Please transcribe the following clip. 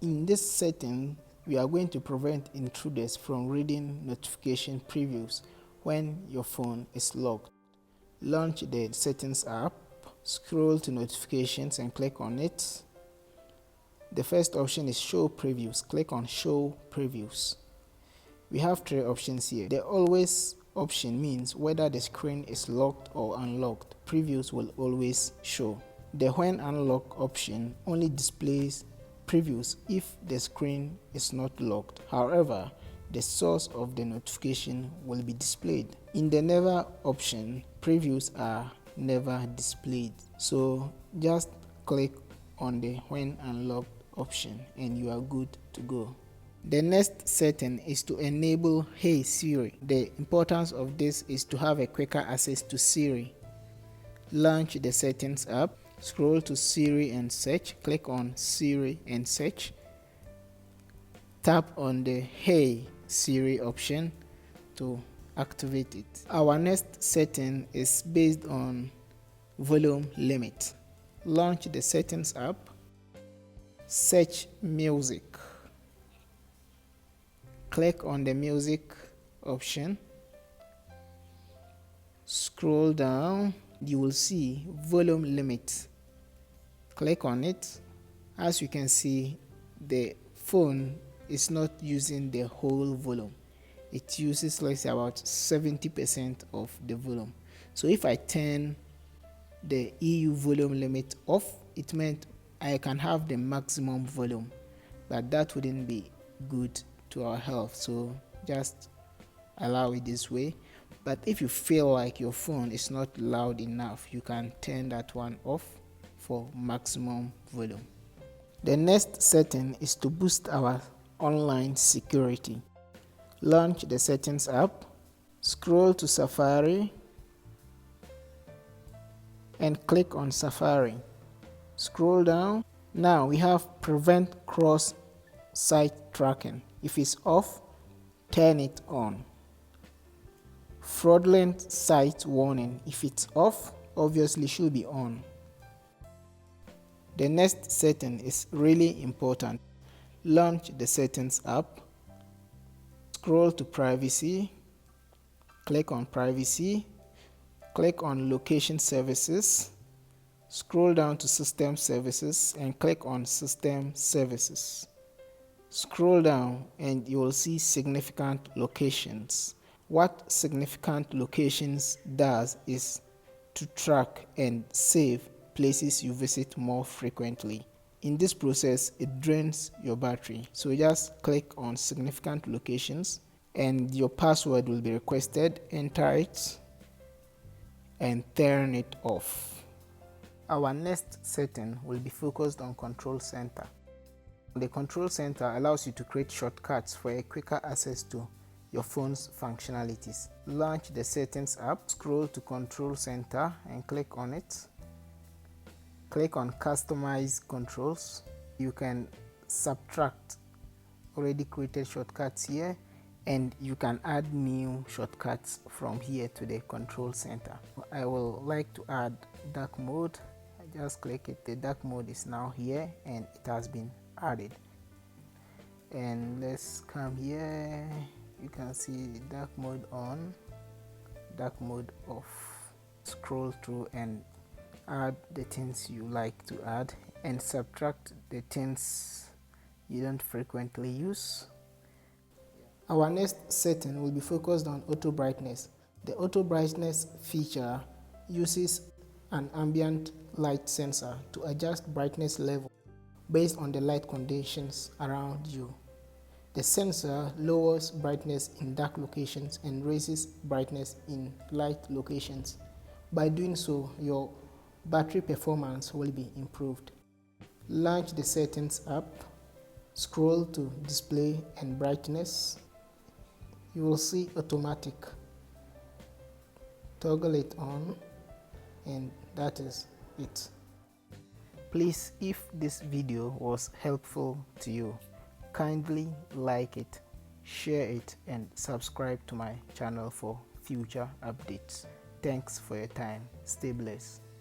In this setting, we are going to prevent intruders from reading notification previews when your phone is locked. Launch the Settings app, scroll to Notifications and click on it. The first option is Show Previews. Click on Show Previews. We have three options here. The Always option means whether the screen is locked or unlocked, previews will always show. The When Unlocked option only displays previews if the screen is not locked. However, the source of the notification will be displayed. In the Never option, previews are never displayed. So just click on the When Unlocked option and you are good to go. The next setting is to enable Hey Siri. The importance of this is to have a quicker access to Siri. Launch the Settings app, scroll to Siri and search, click on Siri and search. Tap on the Hey Siri option to activate it. Our next setting is based on volume limit. Launch the Settings app, search Music. Click on the Music option, scroll down, you will see volume limit. Click on it. As you can see, the phone is not using the whole volume. It uses, let's say, about 70% of the volume. So if I turn the EU volume limit off, it meant I can have the maximum volume, but that wouldn't be good to our health, so just allow it this way. But if you feel like your phone is not loud enough, you can turn that one off for maximum volume. The next setting is to boost our online security. Launch the Settings app, scroll to Safari and click on Safari. Scroll down. Now we have Prevent Cross-Site Tracking. If it's off, turn it on. Fraudulent Site Warning. If it's off, obviously should be on. The next setting is really important. Launch the Settings app, scroll to Privacy, click on Privacy, click on Location Services, scroll down to System Services and click on System Services. Scroll down and you will see Significant Locations. What Significant Locations does is to track and save places you visit more frequently. In this process, it drains your battery. So just click on Significant Locations and your password will be requested. Enter it and turn it off. Our next setting will be focused on Control Center. The Control Center allows you to create shortcuts for a quicker access to your phone's functionalities. Launch the Settings app, scroll to Control Center and click on it. Click on Customize Controls. You can subtract already created shortcuts here and you can add new shortcuts from here to the Control Center. I will like to add dark mode. I just click it. The dark mode is now here and it has been added. And let's come here. You can see dark mode on, dark mode off. Scroll through and add the things you like to add and subtract the things you don't frequently use. Our next setting will be focused on auto brightness. The auto brightness feature uses an ambient light sensor to adjust brightness level based on the light conditions around you. The sensor lowers brightness in dark locations and raises brightness in light locations. By doing so, your battery performance will be improved. Launch the Settings app, scroll to Display and Brightness. You will see Automatic. Toggle it on and that is it. Please, if this video was helpful to you, kindly like it, share it and subscribe to my channel for future updates. Thanks for your time. Stay blessed.